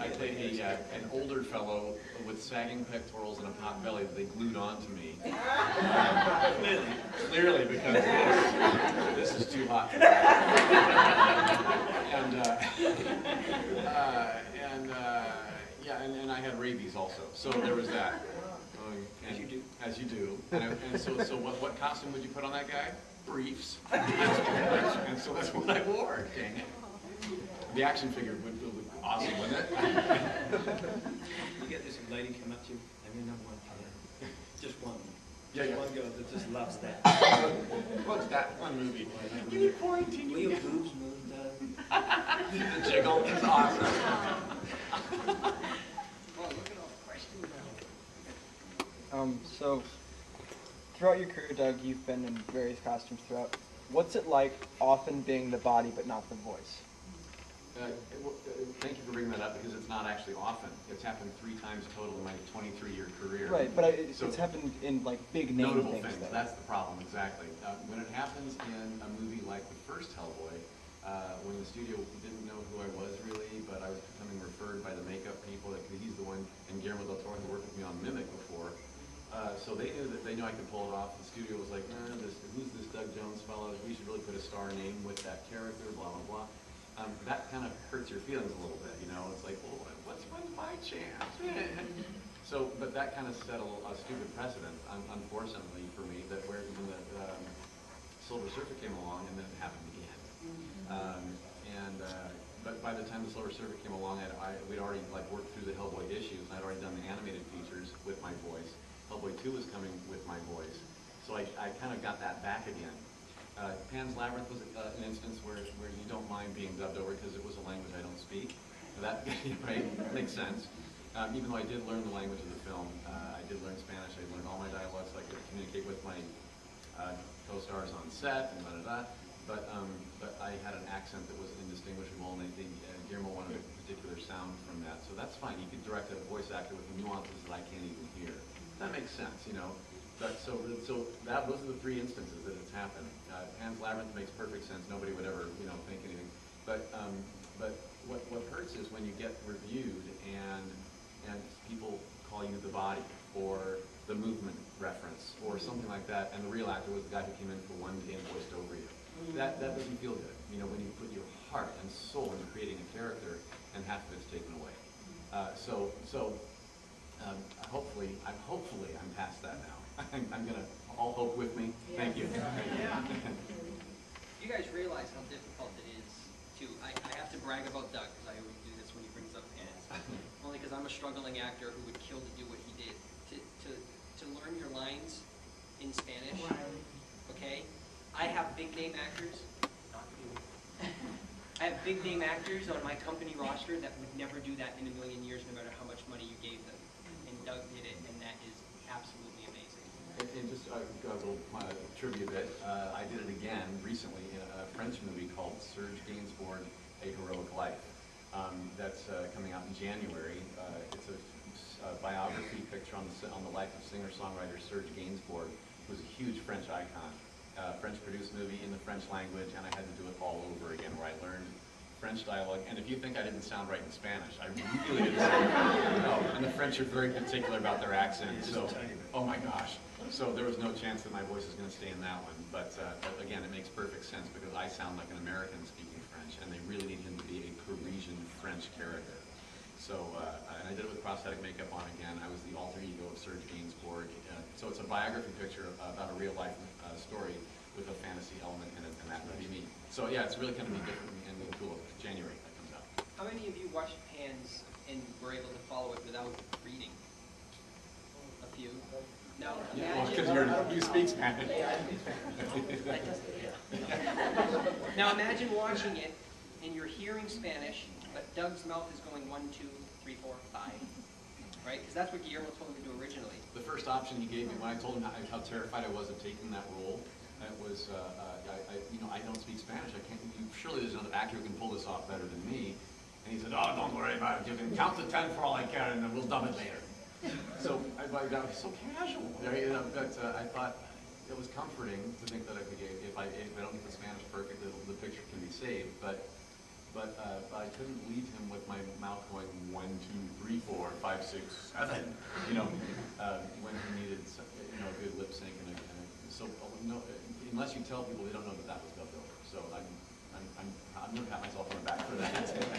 I played an older fellow with sagging pectorals and a pot belly that they glued onto me. Clearly, because this is too hot for me. And I had rabies also, so there was that. As you do. As you do. And so what costume would you put on that guy? Briefs. And so that's what I wore. Dang it. The action figure would be awesome, wouldn't it? You get this lady come up to you, and you know one other. Just one. Yeah, yeah. One girl that just loves that. What's that one movie? You need quarantine. Will your boobs move, The jiggle is awesome. So, throughout your career, Doug, you've been in various costumes throughout. What's it like often being the body but not the voice? Thank you for bringing that up because it's not actually often. It's happened 3 times total in my 23-year career. Right, but it's happened in like big name notable things. That's the problem, exactly. When it happens in a movie like the first Hellboy, when the studio didn't know who I was really, but I was becoming referred by the makeup people. He's the one, and Guillermo del Toro had worked with me on Mimic before. So they knew I could pull it off. The studio was like, who's this Doug Jones fellow? We should really put a star name with that character, blah, blah, blah. That kind of hurts your feelings a little bit, you know? It's like, well, when's my chance? So, but that kind of set a stupid precedent, unfortunately for me, that when the Silver Surfer came along, and then it happened again. But by the time the Silver Surfer came along, we'd already worked through the Hellboy issues, and I'd already done the animated features with my voice. Hellboy 2 was coming with my voice, so I kind of got that back again. Pan's Labyrinth was an instance where you don't mind being dubbed over because it was a language I don't speak. That right makes sense. Even though I did learn the language of the film, I did learn Spanish. I learned all my dialogues so I could communicate with my co-stars on set and da-da-da. But I had an accent that was indistinguishable, and Guillermo wanted a particular sound from that. So that's fine. You could direct a voice actor with nuances that I can't even hear. That makes sense, you know. But those are the 3 instances that it's happened. Pan's Labyrinth makes perfect sense. Nobody would ever, think anything. But what hurts is when you get reviewed and people call you the body or the movement reference or something like that, and the real actor was the guy who came in for one day and voiced over you. That doesn't feel good. When you put your heart and soul into creating a character and half of it's taken away. Hopefully I'm past that now. I'm gonna all hope with me. Thank you. Yeah. You guys realize how difficult it is to. I have to brag about Doug because I always do this when he brings up Pants. Only because I'm a struggling actor who would kill to do what he did. To learn your lines in Spanish. Okay, I have big name actors. Not you. I have big name actors on my company roster that would never do that in a million years, no matter how much money you gave them. And Doug did it, and that is absolutely amazing. And just a little trivia bit, I did it again recently in a French movie called Serge Gainsbourg, A Heroic Life. That's coming out in January. It's a biography picture on the life of singer-songwriter Serge Gainsbourg, who was a huge French icon. French-produced movie in the French language, and I had to do it all over again, where I learned French dialogue. And if you think I didn't sound right in Spanish, I really didn't sound right. No, and the French are very particular about their accent. So, oh my gosh. So there was no chance that my voice is going to stay in that one. But again, it makes perfect sense because I sound like an American speaking French, and they really need him to be a Parisian French character. So, and I did it with prosthetic makeup on again. I was the alter ego of Serge Gainsbourg. So it's a biography picture about a real life story with a fantasy element in it, and that would be me. So yeah, it's really going to be different and cool. January that comes out. How many of you watched Pans and were able to follow it without reading? A few. Now because you speak Spanish. Now imagine watching it and you're hearing Spanish, but Doug's mouth is going 1, 2, 3, 4, 5. Right? Because that's what Guillermo told me to do originally. The first option he gave me when I told him how terrified I was of taking that role, it was, I don't speak Spanish. I can't. Surely there's another actor who can pull this off better than me. And he said, "Oh, don't worry about it. You can count to 10 for all I care, and then we'll dub it later." So that was so casual. But I thought it was comforting to think that if I don't get the Spanish perfect, the picture can be saved. But I couldn't leave him with my mouth going 1, 5, 6, 7. You know, when he needed some, a good lip sync so no, unless you tell people, they don't know that was dubbed over. So I'm gonna pat myself on the back for that.